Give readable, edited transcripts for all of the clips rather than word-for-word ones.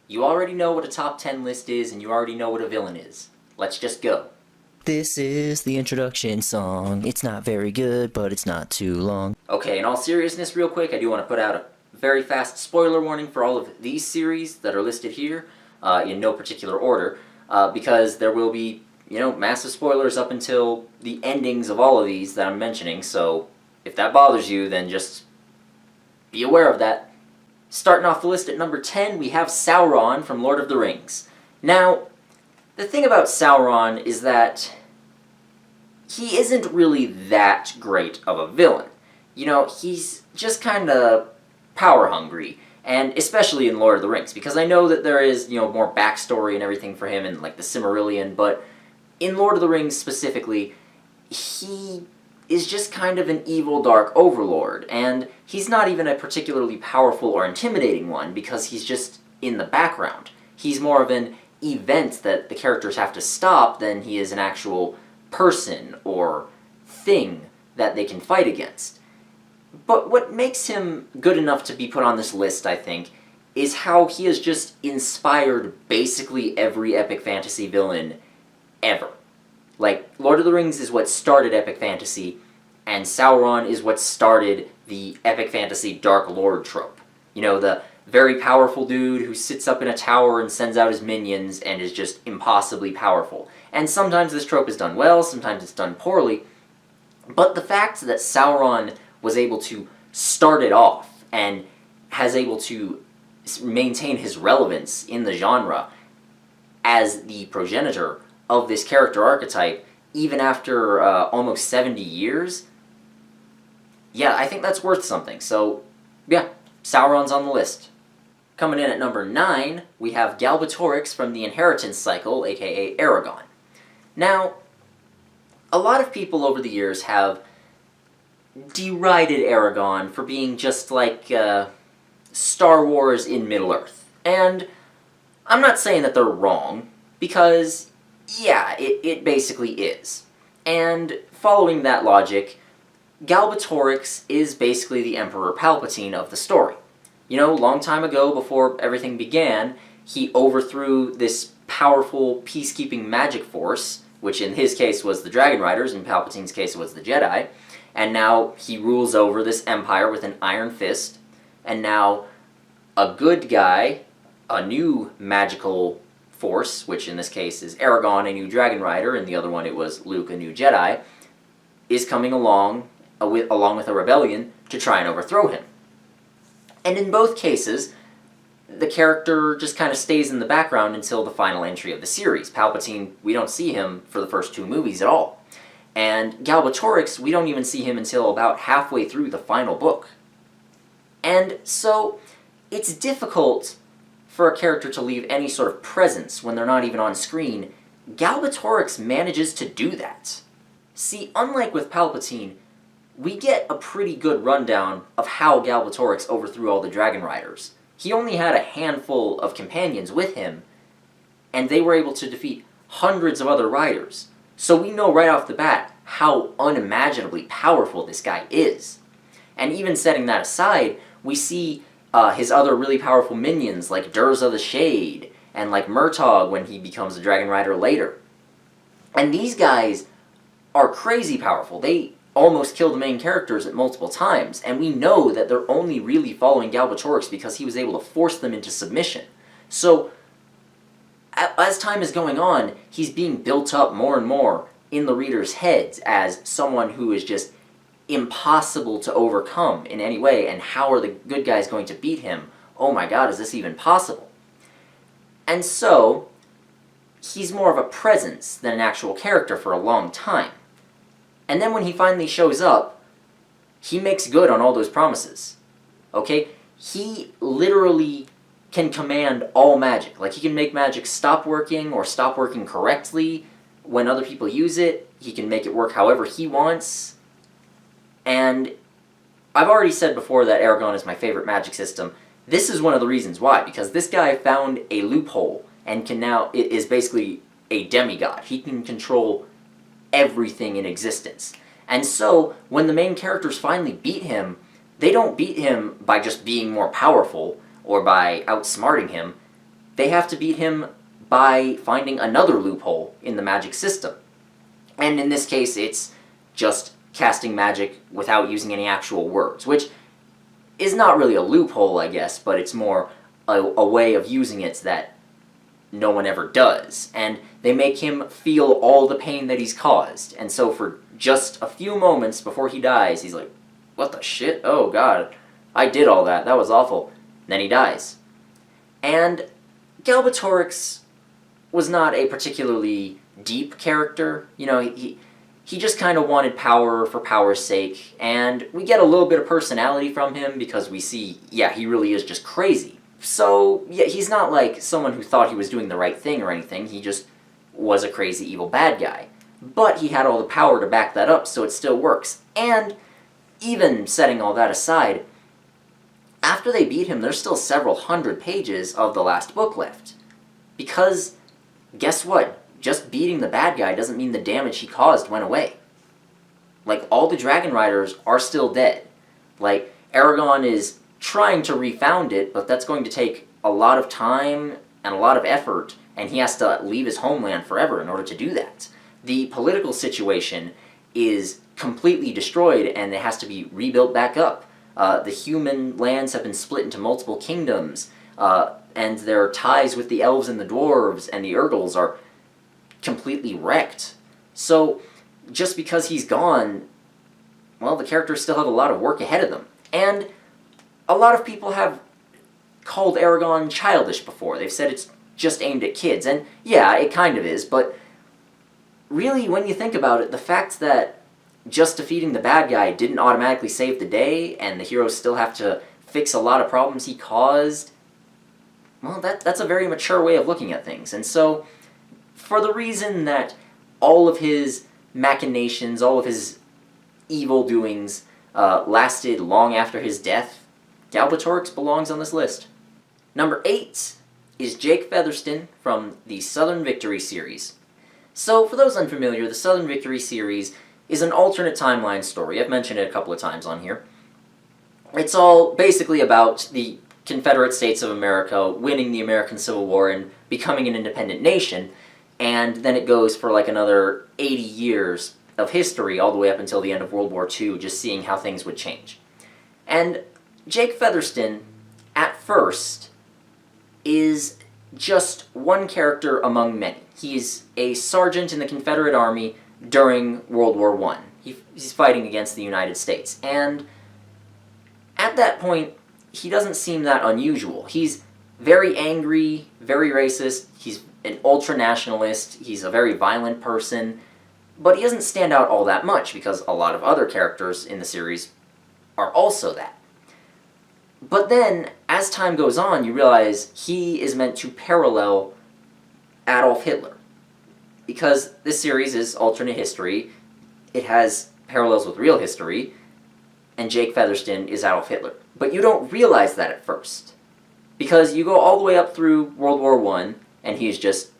You already know what a top 10 list is, and you already know what a villain is. Let's just go. This is the introduction song. It's not very good, but it's not too long. Okay, in all seriousness, real quick, I do want to put out a very fast spoiler warning for all of these series that are listed here, in no particular order, because there will be, massive spoilers up until the endings of all of these that I'm mentioning, so if that bothers you, then just be aware of that. Starting off the list at number 10, we have Sauron from Lord of the Rings. Now, the thing about Sauron is that he isn't really that great of a villain. He's just kind of power hungry, and especially in Lord of the Rings, because I know that there is, more backstory and everything for him in, like, the Silmarillion, but in Lord of the Rings specifically, he is just kind of an evil dark overlord, and he's not even a particularly powerful or intimidating one, because he's just in the background. He's more of an event that the characters have to stop than he is an actual person or thing that they can fight against. But what makes him good enough to be put on this list, I think, is how he has just inspired basically every epic fantasy villain ever. Like, Lord of the Rings is what started epic fantasy, and Sauron is what started the epic fantasy Dark Lord trope. The very powerful dude who sits up in a tower and sends out his minions and is just impossibly powerful. And sometimes this trope is done well, sometimes it's done poorly, but the fact that Sauron was able to start it off and has able to maintain his relevance in the genre as the progenitor of this character archetype, even after almost 70 years, yeah, I think that's worth something. So, yeah, Sauron's on the list. Coming in at number 9, we have Galbatorix from the Inheritance Cycle, aka Aragorn. Now, a lot of people over the years have derided Aragorn for being just like Star Wars in Middle-earth. And I'm not saying that they're wrong, because yeah, it basically is. And following that logic, Galbatorix is basically the Emperor Palpatine of the story. Long time ago, before everything began, he overthrew this powerful peacekeeping magic force, which in his case was the Dragon Riders, in Palpatine's case it was the Jedi, and now he rules over this empire with an iron fist, and now a good guy, a new magical force, which in this case is Aragorn, a new Dragon Rider, and the other one it was Luke, a new Jedi, is coming along with a rebellion to try and overthrow him. And in both cases, the character just kind of stays in the background until the final entry of the series. Palpatine, we don't see him for the first 2 movies at all. And Galbatorix, we don't even see him until about halfway through the final book. And so, it's difficult for a character to leave any sort of presence when they're not even on screen. Galbatorix manages to do that. See, unlike with Palpatine, we get a pretty good rundown of how Galbatorix overthrew all the Dragon Riders. He only had a handful of companions with him, and they were able to defeat hundreds of other riders. So we know right off the bat how unimaginably powerful this guy is. And even setting that aside, we see his other really powerful minions, like Durza the Shade, and like Murtagh when he becomes a Dragon Rider later. And these guys are crazy powerful. They almost kill the main characters at multiple times, and we know that they're only really following Galbatorix because he was able to force them into submission. So, as time is going on, he's being built up more and more in the readers' heads as someone who is just impossible to overcome in any way, and how are the good guys going to beat him? Oh my god, is this even possible? And so, he's more of a presence than an actual character for a long time. And then when he finally shows up, he makes good on all those promises. Okay? He literally can command all magic. Like, he can make magic stop working or stop working correctly when other people use it. He can make it work however he wants. And I've already said before that Aragorn is my favorite magic system. This is one of the reasons why, because this guy found a loophole and can now, is basically a demigod. He can control everything in existence. And so, when the main characters finally beat him, they don't beat him by just being more powerful or by outsmarting him. they have to beat him by finding another loophole in the magic system. And in this case, it's just casting magic without using any actual words, which is not really a loophole, I guess, but it's more a way of using it that no one ever does. And they make him feel all the pain that he's caused. And so for just a few moments before he dies, he's like, what the shit? Oh god, I did all that. That was awful. And then he dies. And Galbatorix was not a particularly deep character. You know, he just kind of wanted power for power's sake, and we get a little bit of personality from him because we see, yeah, he really is just crazy. So, yeah, he's not like someone who thought he was doing the right thing or anything, he just was a crazy evil bad guy. But he had all the power to back that up, so it still works. And even setting all that aside, after they beat him, there's still several hundred pages of the last book left. Because, guess what? Just beating the bad guy doesn't mean the damage he caused went away. Like, all the Dragon Riders are still dead. Like, Eragon is trying to refound it, but that's going to take a lot of time and a lot of effort, and he has to leave his homeland forever in order to do that. The political situation is completely destroyed, and it has to be rebuilt back up. The human lands have been split into multiple kingdoms, and their ties with the elves and the dwarves and the Urgles are completely wrecked. So, just because he's gone, well, the characters still have a lot of work ahead of them. And a lot of people have called Eragon childish before. They've said it's just aimed at kids, and yeah, it kind of is, but really, when you think about it, the fact that just defeating the bad guy didn't automatically save the day, and the heroes still have to fix a lot of problems he caused, well, that's a very mature way of looking at things. And so, for the reason that all of his machinations, all of his evil doings lasted long after his death, Galbatorix belongs on this list. Number 8 is Jake Featherston from the Southern Victory series. So, for those unfamiliar, the Southern Victory series is an alternate timeline story. I've mentioned it a couple of times on here. It's all basically about the Confederate States of America winning the American Civil War and becoming an independent nation, and then it goes for like another 80 years of history all the way up until the end of World War II, just seeing how things would change. And Jake Featherston, at first, is just one character among many. He's a sergeant in the Confederate Army during World War I. He's fighting against the United States, and at that point, he doesn't seem that unusual. He's very angry, very racist, he's an ultra-nationalist, he's a very violent person, but he doesn't stand out all that much because a lot of other characters in the series are also that. But then, as time goes on, you realize he is meant to parallel Adolf Hitler. Because this series is alternate history, it has parallels with real history, and Jake Featherston is Adolf Hitler. But you don't realize that at first. Because you go all the way up through World War I, and he's just,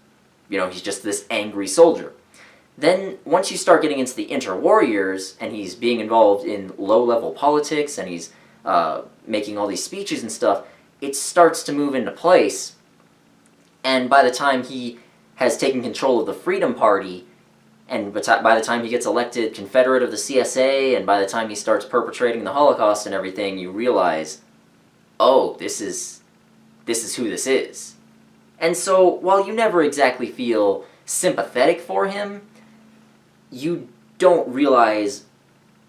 he's just this angry soldier. Then, once you start getting into the interwar years, and he's being involved in low-level politics, and he's making all these speeches and stuff, it starts to move into place, and by the time he has taken control of the Freedom Party, and by the time he gets elected Confederate of the CSA, and by the time he starts perpetrating the Holocaust and everything, you realize, oh, this is who this is. And so, while you never exactly feel sympathetic for him, you don't realize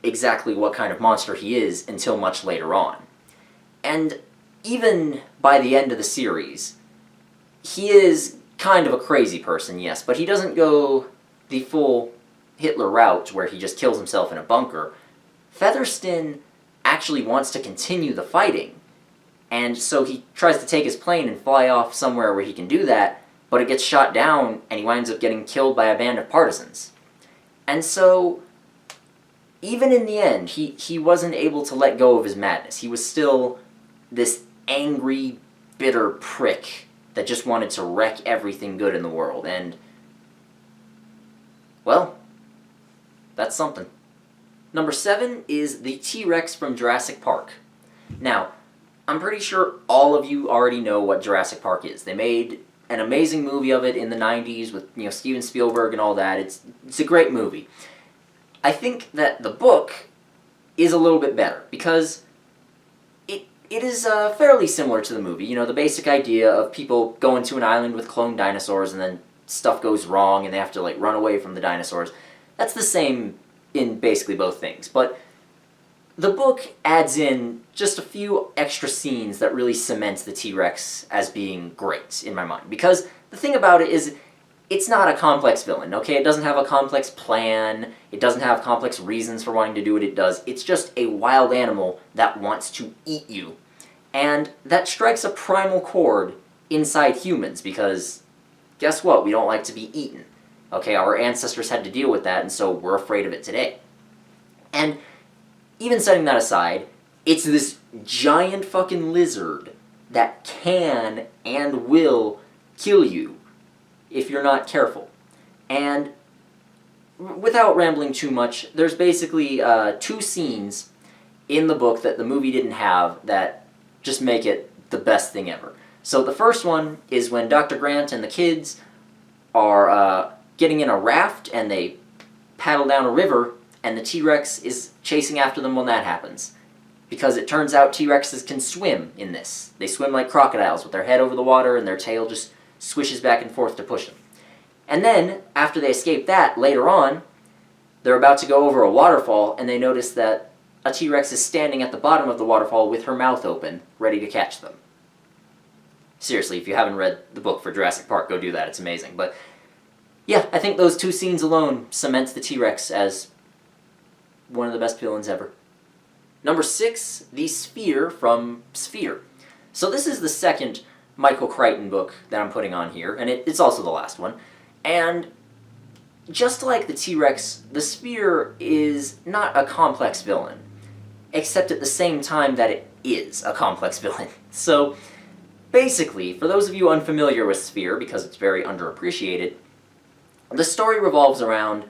exactly what kind of monster he is until much later on. And even by the end of the series, he is kind of a crazy person, yes, but he doesn't go the full Hitler route where he just kills himself in a bunker. Featherston actually wants to continue the fighting, and so he tries to take his plane and fly off somewhere where he can do that, but it gets shot down, and he winds up getting killed by a band of partisans. And so, even in the end, he wasn't able to let go of his madness. He was still this angry, bitter prick that just wanted to wreck everything good in the world, and, well, that's something. Number 7 is the T-Rex from Jurassic Park. Now, I'm pretty sure all of you already know what Jurassic Park is. They made an amazing movie of it in the 90s with, Steven Spielberg and all that. It's a great movie. I think that the book is a little bit better because it is fairly similar to the movie. The basic idea of people going to an island with cloned dinosaurs and then stuff goes wrong and they have to run away from the dinosaurs. That's the same in basically both things. But the book adds in just a few extra scenes that really cements the T-Rex as being great in my mind. Because the thing about it is, it's not a complex villain, okay? It doesn't have a complex plan, it doesn't have complex reasons for wanting to do what it does. It's just a wild animal that wants to eat you. And that strikes a primal chord inside humans, because guess what? We don't like to be eaten. Okay, our ancestors had to deal with that, and so we're afraid of it today. And even setting that aside, it's this giant fucking lizard that can and will kill you if you're not careful. And without rambling too much, there's basically 2 scenes in the book that the movie didn't have that just make it the best thing ever. So the first one is when Dr. Grant and the kids are getting in a raft and they paddle down a river, and the T-Rex is chasing after them when that happens. Because it turns out T-Rexes can swim in this. They swim like crocodiles with their head over the water and their tail just swishes back and forth to push them. And then, after they escape that, later on, they're about to go over a waterfall and they notice that a T-Rex is standing at the bottom of the waterfall with her mouth open, ready to catch them. Seriously, if you haven't read the book for Jurassic Park, go do that. It's amazing. But yeah, I think those 2 scenes alone cements the T-Rex as one of the best villains ever. Number 6, the Sphere from Sphere. So this is the second Michael Crichton book that I'm putting on here, and it's also the last one. And just like the T-Rex, the Sphere is not a complex villain, except at the same time that it is a complex villain. So basically, for those of you unfamiliar with Sphere, because it's very underappreciated, the story revolves around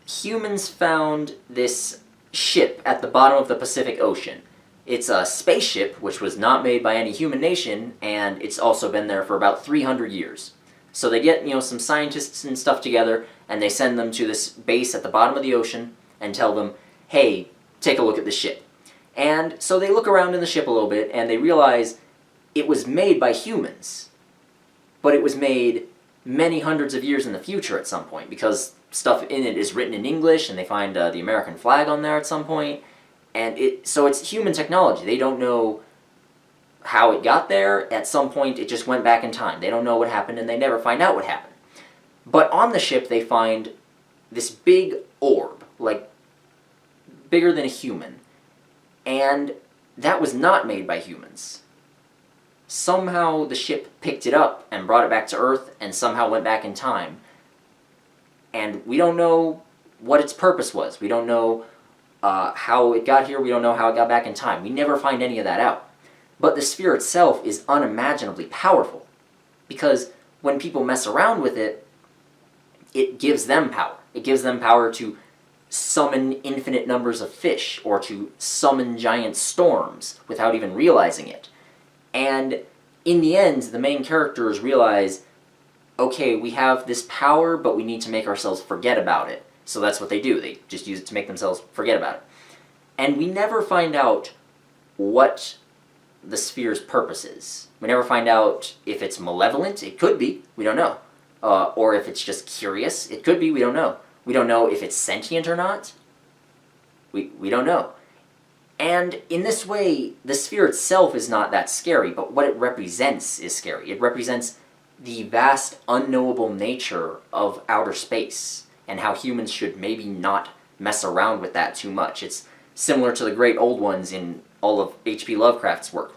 humans found this ship at the bottom of the Pacific Ocean. It's a spaceship, which was not made by any human nation, and it's also been there for about 300 years. So they get, some scientists and stuff together, and they send them to this base at the bottom of the ocean and tell them, hey, take a look at this ship. And so they look around in the ship a little bit, and they realize it was made by humans, but it was made many hundreds of years in the future at some point, because stuff in it is written in English, and they find the American flag on there at some point, and so it's human technology. They don't know how it got there. At some point, it just went back in time. They don't know what happened, and they never find out what happened. But on the ship, they find this big orb, bigger than a human, and that was not made by humans. Somehow the ship picked it up and brought it back to Earth, and somehow went back in time. And we don't know what its purpose was. We don't know how it got here. We don't know how it got back in time. We never find any of that out. But the Sphere itself is unimaginably powerful, because when people mess around with it, it gives them power. It gives them power to summon infinite numbers of fish, or to summon giant storms without even realizing it. And in the end, the main characters realize, okay, we have this power, but we need to make ourselves forget about it. So that's what they do. They just use it to make themselves forget about it. And we never find out what the Sphere's purpose is. We never find out if it's malevolent. It could be. We don't know. Or if it's just curious. It could be. We don't know. We don't know if it's sentient or not. We don't know. And in this way, the Sphere itself is not that scary, but what it represents is scary. It represents the vast, unknowable nature of outer space, and how humans should maybe not mess around with that too much. It's similar to the great old ones in all of H.P. Lovecraft's work.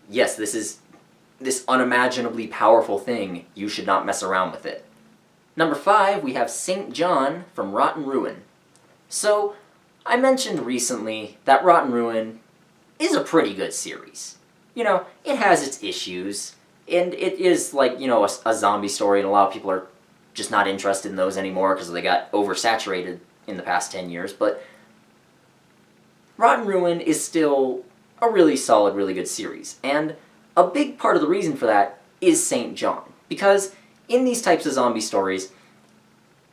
Yes, this is this unimaginably powerful thing. You should not mess around with it. Number 5, we have St. John from Rotten Ruin. So, I mentioned recently that Rotten Ruin is a pretty good series. It has its issues, and it is a zombie story, and a lot of people are just not interested in those anymore because they got oversaturated in the past 10 years, but Rotten Ruin is still a really solid, really good series. And a big part of the reason for that is St. John. Because in these types of zombie stories,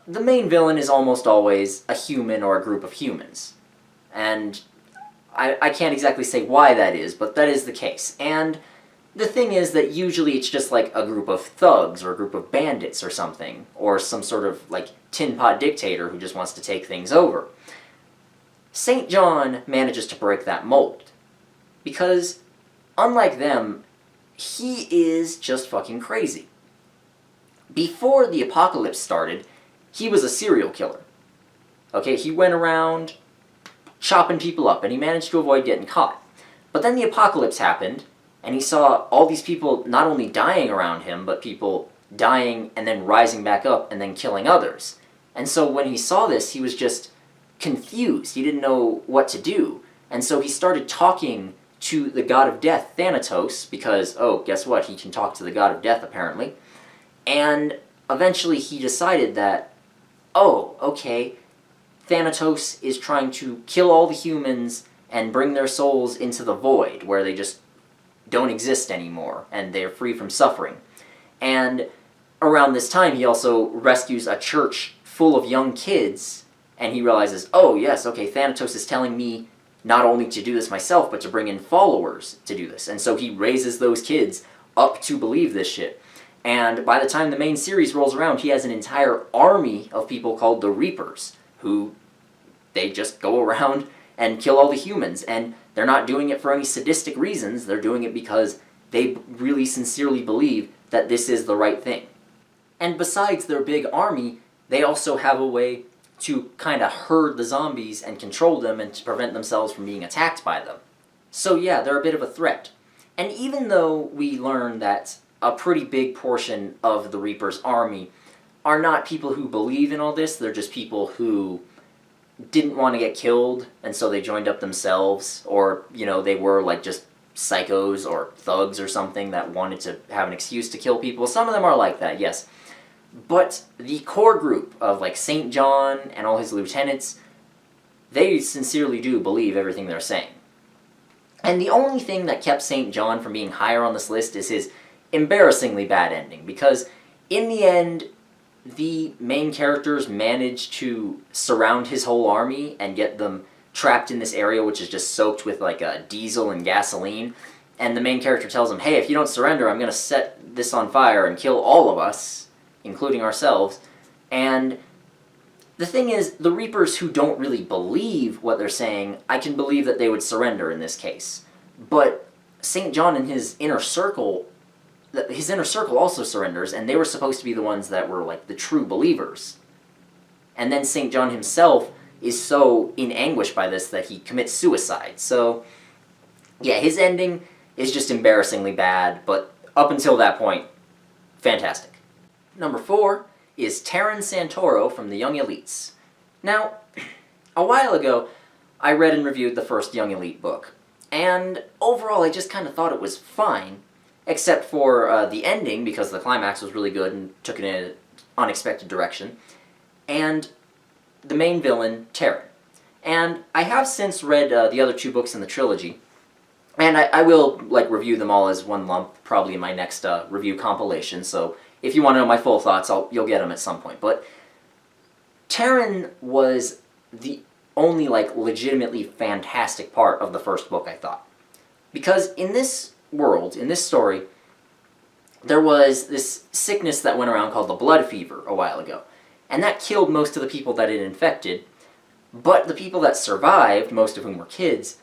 the main villain is almost always a human or a group of humans. And I can't exactly say why that is, but that is the case. And the thing is that usually it's just like a group of thugs or a group of bandits or something, or some sort of like tin pot dictator who just wants to take things over. St. John manages to break that mold. Because, unlike them, he is just fucking crazy. Before the apocalypse started, he was a serial killer. Okay, he went around chopping people up, and he managed to avoid getting caught. But then the apocalypse happened, and he saw all these people not only dying around him, but people dying and then rising back up and then killing others. And so when he saw this, he was just confused. He didn't know what to do. And so he started talking to the god of death, Thanatos, because, oh, guess what? He can talk to the god of death, apparently. And eventually he decided that, oh, okay, Thanatos is trying to kill all the humans and bring their souls into the void, where they just don't exist anymore, and they're free from suffering. And around this time, he also rescues a church full of young kids, and he realizes, oh yes, okay, Thanatos is telling me not only to do this myself, but to bring in followers to do this. And so he raises those kids up to believe this shit. And by the time the main series rolls around, he has an entire army of people called the Reapers, who they just go around and kill all the humans. And they're not doing it for any sadistic reasons, they're doing it because they really sincerely believe that this is the right thing. And besides their big army, they also have a way to kind of herd the zombies and control them and to prevent themselves from being attacked by them. So yeah, they're a bit of a threat. And even though we learn that a pretty big portion of the Reaper's army are not people who believe in all this, they're just people who didn't want to get killed, and so they joined up themselves, or, you know, they were like just psychos or thugs or something that wanted to have an excuse to kill people. Some of them are like that, yes. But the core group of like St. John and all his lieutenants, they sincerely do believe everything they're saying. And the only thing that kept St. John from being higher on this list is his embarrassingly bad ending, because in the end, the main characters manage to surround his whole army and get them trapped in this area which is just soaked with like diesel and gasoline. And the main character tells him, hey, if you don't surrender, I'm going to set this on fire and kill all of us, including ourselves. And the thing is, the Reapers who don't really believe what they're saying, I can believe that they would surrender in this case. But St. John and his inner circle also surrenders, and they were supposed to be the ones that were like the true believers. And then St. John himself is so in anguish by this that he commits suicide. So yeah, his ending is just embarrassingly bad, but up until that point, fantastic. Number 4 is Taran Santoro from the Young Elites. Now, a while ago, I read and reviewed the first Young Elite book, and overall I just kind of thought it was fine, except for the ending, because the climax was really good and took it in an unexpected direction, and the main villain, Taran. And I have since read the other 2 books in the trilogy, and I will like review them all as one lump, probably in my next review compilation, so if you want to know my full thoughts, you'll get them at some point. But Taran was the only like legitimately fantastic part of the first book, I thought. Because in this world, in this story, there was this sickness that went around called the blood fever a while ago. And that killed most of the people that it infected, but the people that survived, most of whom were kids,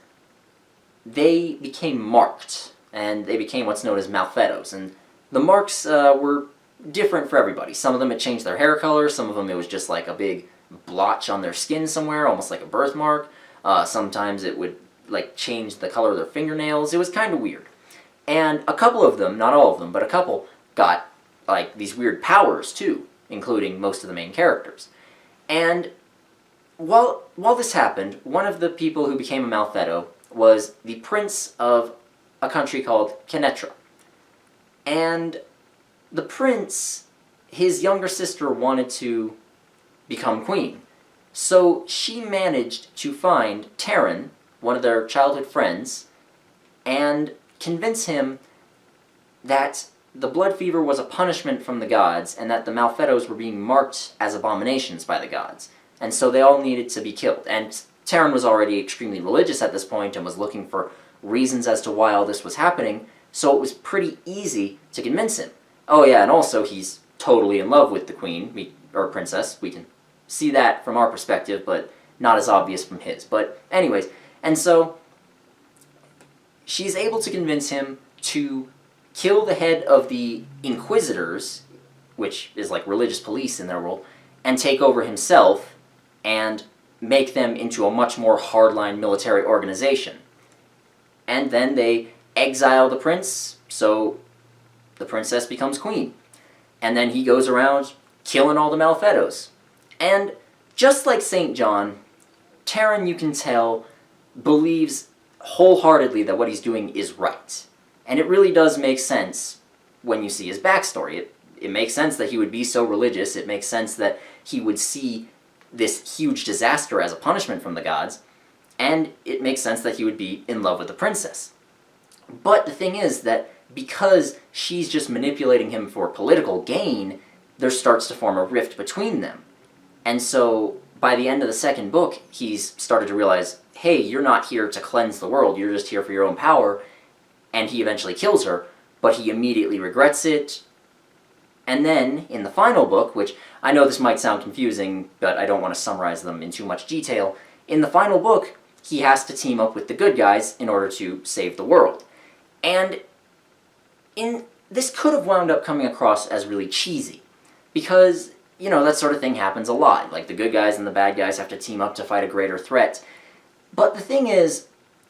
they became marked, and they became what's known as Malfettos. And the marks were different for everybody. Some of them it changed their hair color, some of them it was just like a big blotch on their skin somewhere, almost like a birthmark. Sometimes it would like change the color of their fingernails. It was kind of weird. And a couple of them, not all of them, but a couple got like these weird powers too, including most of the main characters. And while this happened, one of the people who became a Malfetto was the prince of a country called Kenetra. And the prince, his younger sister wanted to become queen. So she managed to find Taran, one of their childhood friends, and convince him that the blood fever was a punishment from the gods, and that the Malfettos were being marked as abominations by the gods, and so they all needed to be killed. And Terran was already extremely religious at this point and was looking for reasons as to why all this was happening, so it was pretty easy to convince him. Oh yeah, and also he's totally in love with the queen, or princess. We can see that from our perspective, but not as obvious from his. But anyways, and so she's able to convince him to kill the head of the Inquisitors, which is like religious police in their role, and take over himself and make them into a much more hardline military organization. And then they exile the prince, so the princess becomes queen. And then he goes around killing all the Malfettos. And just like St. John, Terran, you can tell, believes wholeheartedly that what he's doing is right. And it really does make sense when you see his backstory. It makes sense that he would be so religious. It makes sense that he would see this huge disaster as a punishment from the gods. And it makes sense that he would be in love with the princess. But the thing is that because she's just manipulating him for political gain, there starts to form a rift between them. And so by the end of the second book, he's started to realize, hey, you're not here to cleanse the world, you're just here for your own power. And he eventually kills her, but he immediately regrets it. And then, in the final book, which I know this might sound confusing, but I don't want to summarize them in too much detail, in the final book, he has to team up with the good guys in order to save the world. And this could have wound up coming across as really cheesy, because, you know, that sort of thing happens a lot. Like, the good guys and the bad guys have to team up to fight a greater threat. But the thing is,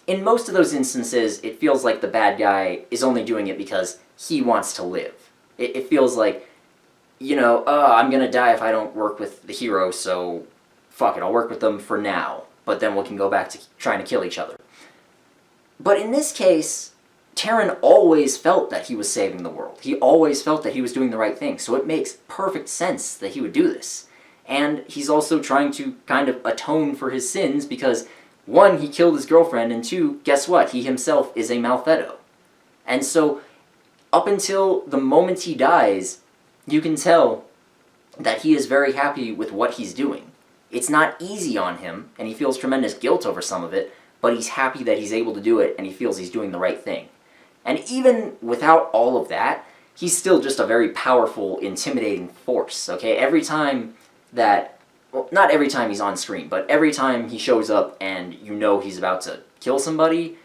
in most of those instances, it feels like the bad guy is only doing it because he wants to live. It feels like, you know, I'm gonna die if I don't work with the hero, so fuck it, I'll work with them for now, but then we can go back to trying to kill each other. But in this case, Terran always felt that he was saving the world. He always felt that he was doing the right thing, so it makes perfect sense that he would do this. And he's also trying to kind of atone for his sins because, one, he killed his girlfriend, and two, guess what? He himself is a Malfetto. And so, up until the moment he dies, you can tell that he is very happy with what he's doing. It's not easy on him, and he feels tremendous guilt over some of it, but he's happy that he's able to do it, and he feels he's doing the right thing. And even without all of that, he's still just a very powerful, intimidating force, okay? Every time that, well, not every time he's on screen, but every time he shows up and you know he's about to kill somebody,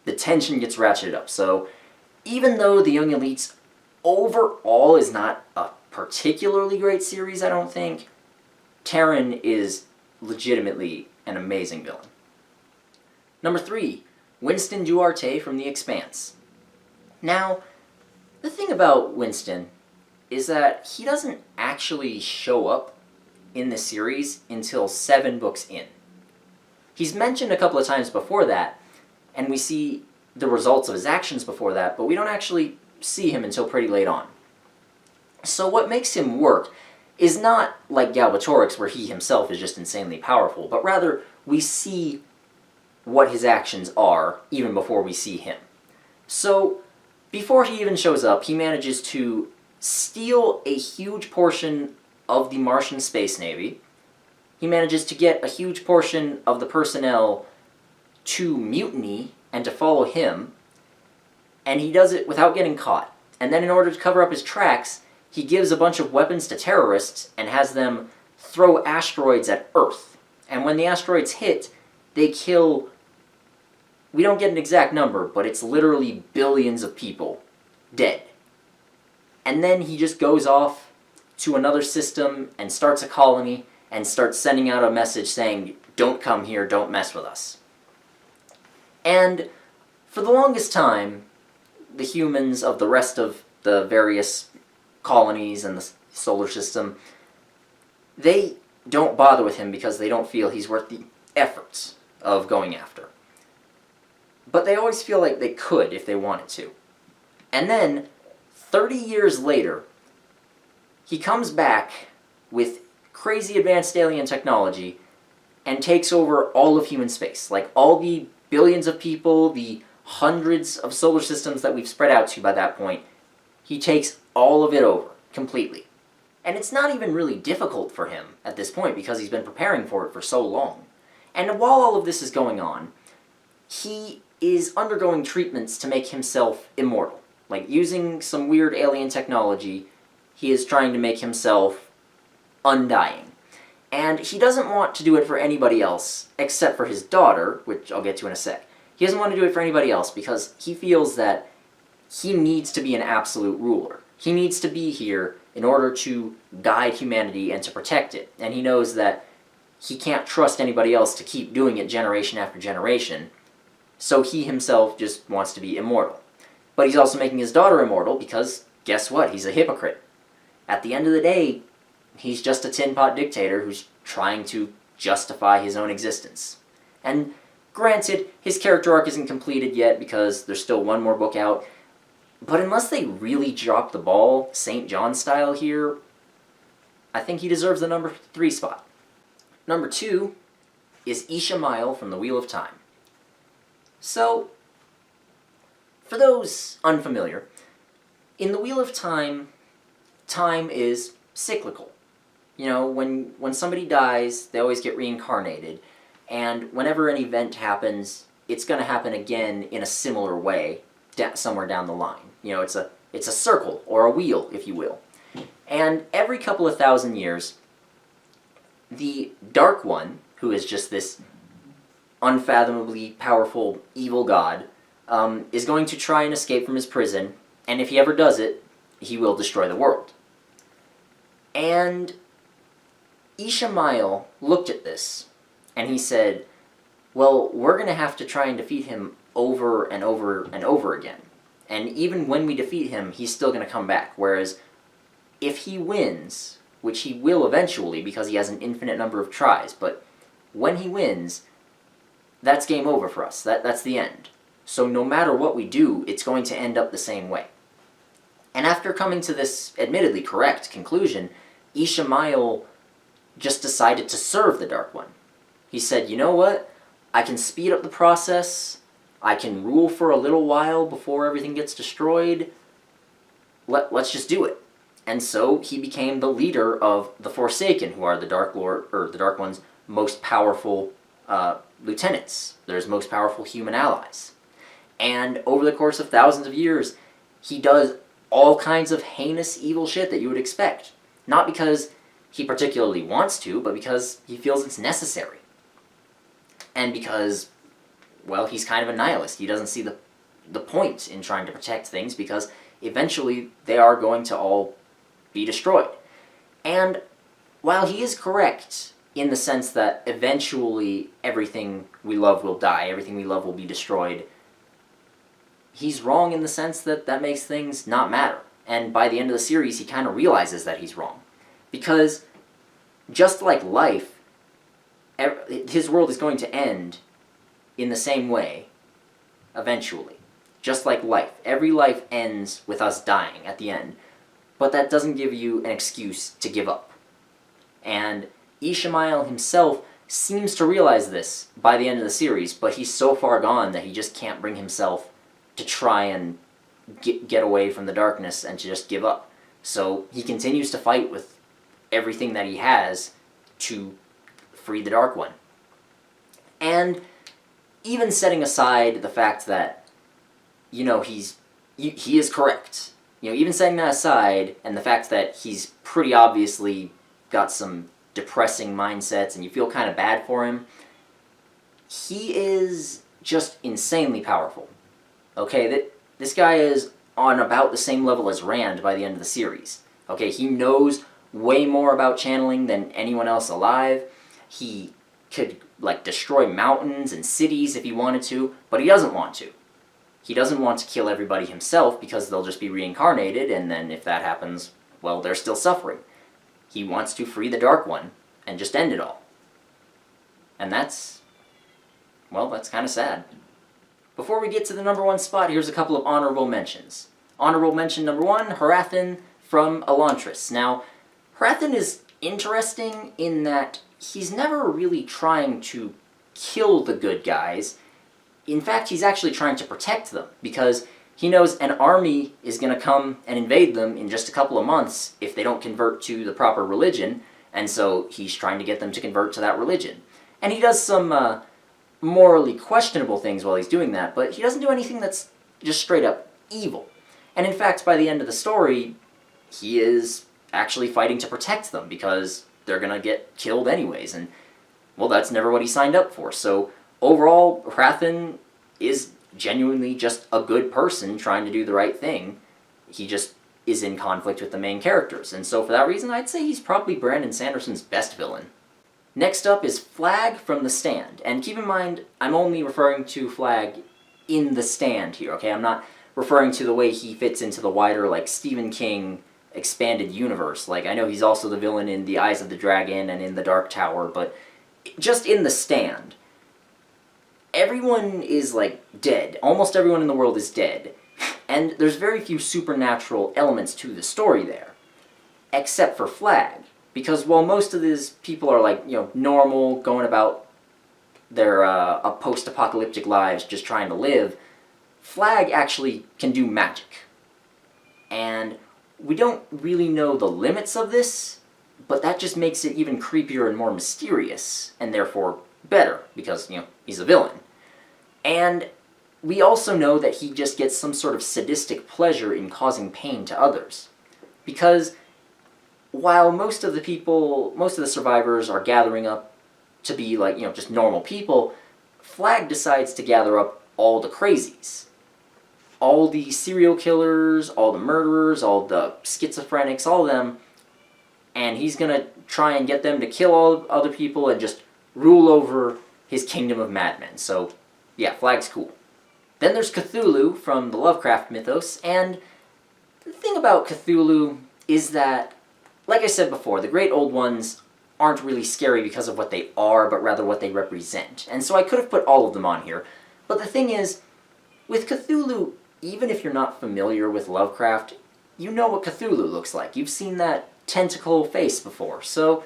the tension gets ratcheted up. So even though The Young Elites overall is not a particularly great series, I don't think, Terran is legitimately an amazing villain. Number 3, Winston Duarte from The Expanse. Now, the thing about Winston is that he doesn't actually show up in the series until 7 books in. He's mentioned a couple of times before that, and we see the results of his actions before that, but we don't actually see him until pretty late on. So what makes him work is not like Galbatorix, where he himself is just insanely powerful, but rather we see what his actions are even before we see him. So before he even shows up, he manages to steal a huge portion of the Martian Space Navy. He manages to get a huge portion of the personnel to mutiny and to follow him, and he does it without getting caught. And then in order to cover up his tracks, he gives a bunch of weapons to terrorists and has them throw asteroids at Earth. And when the asteroids hit, they kill, we don't get an exact number, but it's literally billions of people dead. And then he just goes off to another system and starts a colony and starts sending out a message saying, don't come here, don't mess with us. And for the longest time, the humans of the rest of the various colonies and the solar system, they don't bother with him because they don't feel he's worth the efforts of going after. But they always feel like they could if they wanted to. And then, 30 years later, he comes back with crazy advanced alien technology and takes over all of human space. Like, all the billions of people, the hundreds of solar systems that we've spread out to by that point, he takes all of it over, completely. And it's not even really difficult for him at this point because he's been preparing for it for so long. And while all of this is going on, he is undergoing treatments to make himself immortal. Like, using some weird alien technology, he is trying to make himself undying. And he doesn't want to do it for anybody else, except for his daughter, which I'll get to in a sec. He doesn't want to do it for anybody else because he feels that he needs to be an absolute ruler. He needs to be here in order to guide humanity and to protect it. And he knows that he can't trust anybody else to keep doing it generation after generation, so he himself just wants to be immortal. But he's also making his daughter immortal because, guess what? He's a hypocrite. At the end of the day, he's just a tin pot dictator who's trying to justify his own existence. And granted, his character arc isn't completed yet because there's still one more book out, but unless they really drop the ball, St. John style here, I think he deserves the number 3 spot. Number 2 is Ishamael from the Wheel of Time. So, for those unfamiliar, in the Wheel of Time, time is cyclical. You know, when somebody dies, they always get reincarnated, and whenever an event happens, it's going to happen again in a similar way, somewhere down the line. You know, it's a circle, or a wheel, if you will. And every couple of thousand years, the Dark One, who is just this unfathomably powerful evil god, is going to try and escape from his prison, and if he ever does it, he will destroy the world. And Ishamael looked at this, and he said, well, we're going to have to try and defeat him over and over and over again. And even when we defeat him, he's still going to come back. Whereas, if he wins, which he will eventually because he has an infinite number of tries, but when he wins, that's game over for us. That's the end. So no matter what we do, it's going to end up the same way. And after coming to this admittedly correct conclusion, Ishamael just decided to serve the Dark One. He said, you know what? I can speed up the process. I can rule for a little while before everything gets destroyed. Let's just do it. And so he became the leader of the Forsaken, who are the Dark Lord, or the Dark One's most powerful lieutenants. They're his most powerful human allies. And over the course of thousands of years, he does all kinds of heinous evil shit that you would expect. Not because he particularly wants to, but because he feels it's necessary. And because, well, he's kind of a nihilist. He doesn't see the point in trying to protect things because eventually they are going to all be destroyed. And while he is correct in the sense that eventually everything we love will die, everything we love will be destroyed, he's wrong in the sense that that makes things not matter. And by the end of the series, he kind of realizes that he's wrong. Because just like life, his world is going to end in the same way, eventually. Just like life. Every life ends with us dying at the end. But that doesn't give you an excuse to give up. And Ishamael himself seems to realize this by the end of the series, but he's so far gone that he just can't bring himself to try and get away from the darkness and to just give up. So he continues to fight with everything that he has to free the Dark One. And even setting aside the fact that, you know, he is correct. You know, even setting that aside, and the fact that he's pretty obviously got some depressing mindsets and you feel kind of bad for him, he is just insanely powerful. Okay, this guy is on about the same level as Rand by the end of the series. Okay, he knows way more about channeling than anyone else alive. He could, like, destroy mountains and cities if he wanted to, but he doesn't want to. He doesn't want to kill everybody himself because they'll just be reincarnated, and then if that happens, well, they're still suffering. He wants to free the Dark One and just end it all. And that's kind of sad. Before we get to the number 1 spot, here's a couple of honorable mentions. Honorable mention number 1, Hrathen from Elantris. Now, Hrathen is interesting in that he's never really trying to kill the good guys. in fact, he's actually trying to protect them, because he knows an army is going to come and invade them in just a couple of months if they don't convert to the proper religion, and so he's trying to get them to convert to that religion. And he does some morally questionable things while he's doing that, but he doesn't do anything that's just straight up evil. And in fact, by the end of the story, he is actually fighting to protect them, because they're going to get killed anyways, and, well, that's never what he signed up for. So, overall, Hrathen is genuinely just a good person trying to do the right thing. He just is in conflict with the main characters, and so for that reason, I'd say he's probably Brandon Sanderson's best villain. Next up is Flag from The Stand, and keep in mind, I'm only referring to Flag in The Stand here, okay? I'm not referring to the way he fits into the wider, like, Stephen King expanded universe. Like, I know he's also the villain in The Eyes of the Dragon and in The Dark Tower, but just in The Stand, everyone is, like, dead. Almost everyone in the world is dead. And there's very few supernatural elements to the story there. Except for Flag. Because while most of these people are, like, normal, going about their post-apocalyptic lives just trying to live, Flag actually can do magic. And we don't really know the limits of this, but that just makes it even creepier and more mysterious, and therefore better, because, he's a villain. And we also know that he just gets some sort of sadistic pleasure in causing pain to others. Because while most of the survivors are gathering up to be like, just normal people, Flag decides to gather up all the crazies. All the serial killers, all the murderers, all the schizophrenics, all of them, and he's gonna try and get them to kill all other people and just rule over his kingdom of madmen. So, yeah, Flag's cool. Then there's Cthulhu from the Lovecraft mythos, and the thing about Cthulhu is that, like I said before, the Great Old Ones aren't really scary because of what they are, but rather what they represent. And so I could have put all of them on here, but the thing is, with Cthulhu, even if you're not familiar with Lovecraft, you know what Cthulhu looks like. You've seen that tentacle face before, so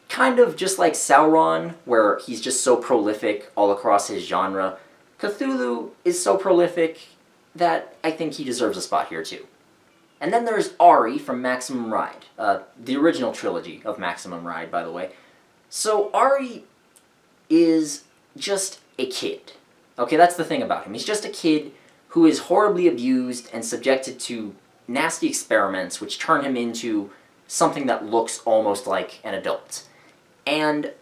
kind of just like Sauron, where he's just so prolific all across his genre, Cthulhu is so prolific that I think he deserves a spot here too. And then there's Ari from Maximum Ride, the original trilogy of Maximum Ride, by the way. So Ari is just a kid. Okay, that's the thing about him. He's just a kid who is horribly abused and subjected to nasty experiments which turn him into something that looks almost like an adult. And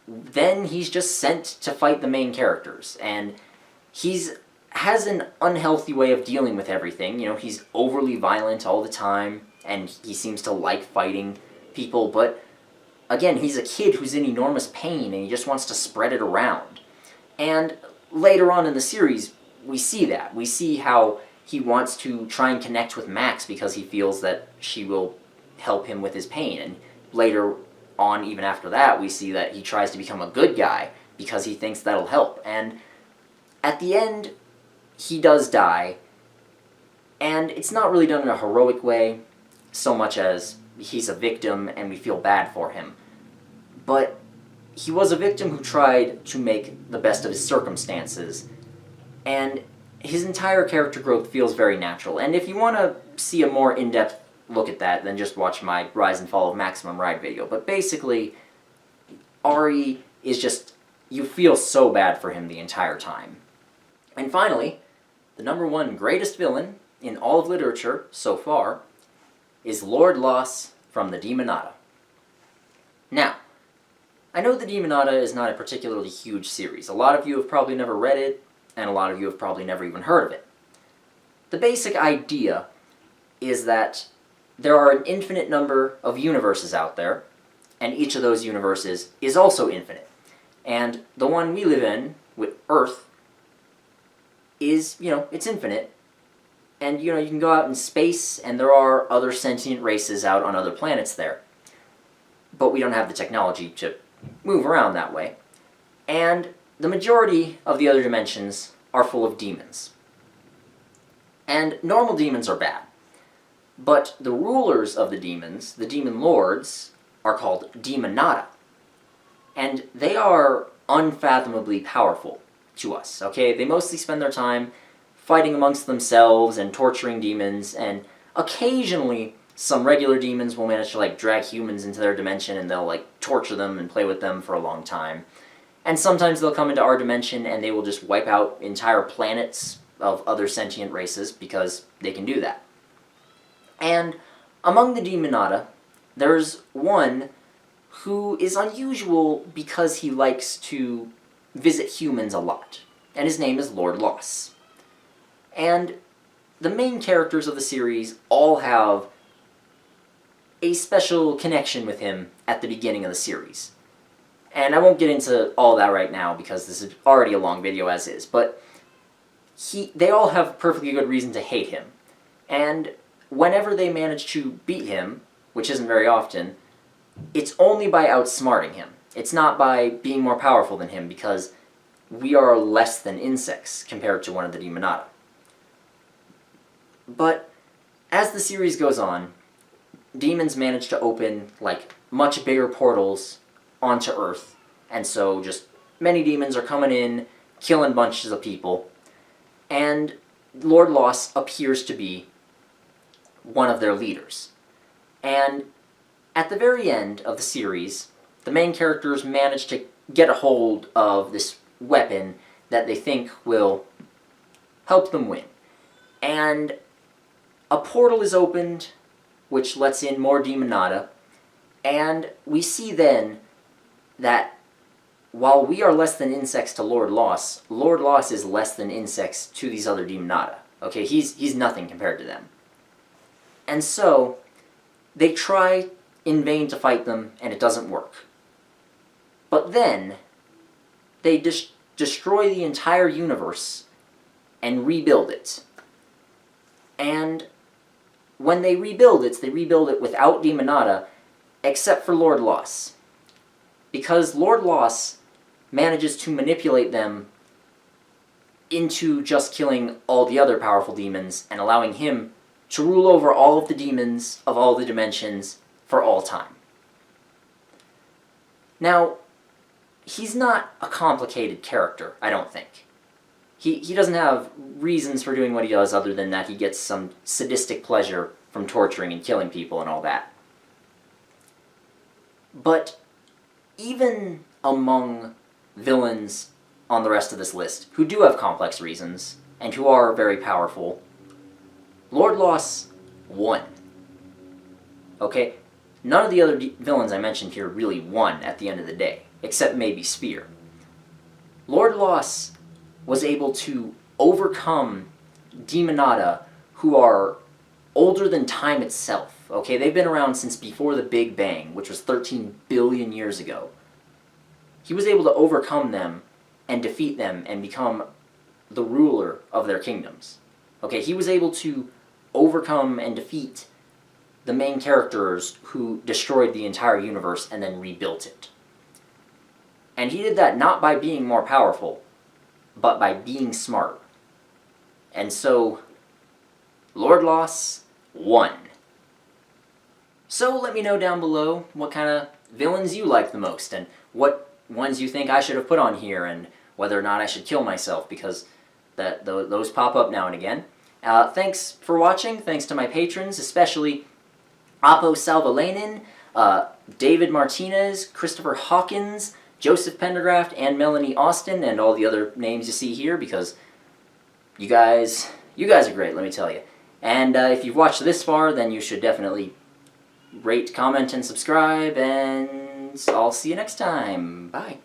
then he's just sent to fight the main characters, and has an unhealthy way of dealing with everything. He's overly violent all the time, and he seems to like fighting people, but again, he's a kid who's in enormous pain, and he just wants to spread it around. And later on in the series, we see that. We see how he wants to try and connect with Max because he feels that she will help him with his pain. And later on, even after that, we see that he tries to become a good guy because he thinks that'll help. And at the end, he does die. And it's not really done in a heroic way, so much as he's a victim and we feel bad for him. But he was a victim who tried to make the best of his circumstances, and his entire character growth feels very natural. And if you want to see a more in-depth look at that, then just watch my Rise and Fall of Maximum Ride video. But basically, Ari is just, you feel so bad for him the entire time. And finally, the #1 greatest villain in all of literature so far is Lord Loss from the Demonata. Now, I know the Demonata is not a particularly huge series. A lot of you have probably never read it, and a lot of you have probably never even heard of it. The basic idea is that there are an infinite number of universes out there, and each of those universes is also infinite. And the one we live in, with Earth, is, it's infinite. And, you can go out in space, and there are other sentient races out on other planets there. But we don't have the technology to move around that way. And the majority of the other dimensions are full of demons. And normal demons are bad. But the rulers of the demons, the demon lords, are called Demonata. And they are unfathomably powerful. to us, okay? They mostly spend their time fighting amongst themselves and torturing demons, and occasionally some regular demons will manage to like drag humans into their dimension and they'll like torture them and play with them for a long time. And sometimes they'll come into our dimension and they will just wipe out entire planets of other sentient races because they can do that. And among the Demonata, there's one who is unusual because he likes to visit humans a lot, and his name is Lord Loss. And the main characters of the series all have a special connection with him at the beginning of the series. And I won't get into all that right now because this is already a long video as is, but they all have perfectly good reason to hate him. And whenever they manage to beat him, which isn't very often, it's only by outsmarting him. It's not by being more powerful than him, because we are less than insects compared to one of the Demonata. But as the series goes on, demons manage to open like much bigger portals onto Earth, and so just many demons are coming in, killing bunches of people, and Lord Loss appears to be one of their leaders. And at the very end of the series, the main characters manage to get a hold of this weapon that they think will help them win. And a portal is opened, which lets in more Demonata, and we see then that while we are less than insects to Lord Loss is less than insects to these other Demonata. Okay, he's nothing compared to them. And so, they try in vain to fight them, and it doesn't work. But then, they destroy the entire universe and rebuild it. And when they rebuild it without Demonata, except for Lord Loss. Because Lord Loss manages to manipulate them into just killing all the other powerful demons and allowing him to rule over all of the demons of all the dimensions for all time. Now, he's not a complicated character, I don't think. He doesn't have reasons for doing what he does other than that he gets some sadistic pleasure from torturing and killing people and all that. But even among villains on the rest of this list, who do have complex reasons, and who are very powerful, Lord Loss won. Okay? None of the other villains I mentioned here really won at the end of the day, except maybe Spear. Lord Loss was able to overcome Demonata, who are older than time itself. Okay, they've been around since before the Big Bang, which was 13 billion years ago. He was able to overcome them and defeat them and become the ruler of their kingdoms. Okay, he was able to overcome and defeat the main characters who destroyed the entire universe and then rebuilt it. And he did that not by being more powerful, but by being smart. And so, Lord Loss won. So let me know down below what kind of villains you like the most, and what ones you think I should have put on here, and whether or not I should kill myself, because those pop up now and again. Thanks for watching, thanks to my patrons, especially Apo Salvalainen, David Martinez, Christopher Hawkins, Joseph Pendergraft, and Melanie Austin, and all the other names you see here, because you guys are great, let me tell you. And if you've watched this far, then you should definitely rate, comment, and subscribe, and I'll see you next time. Bye.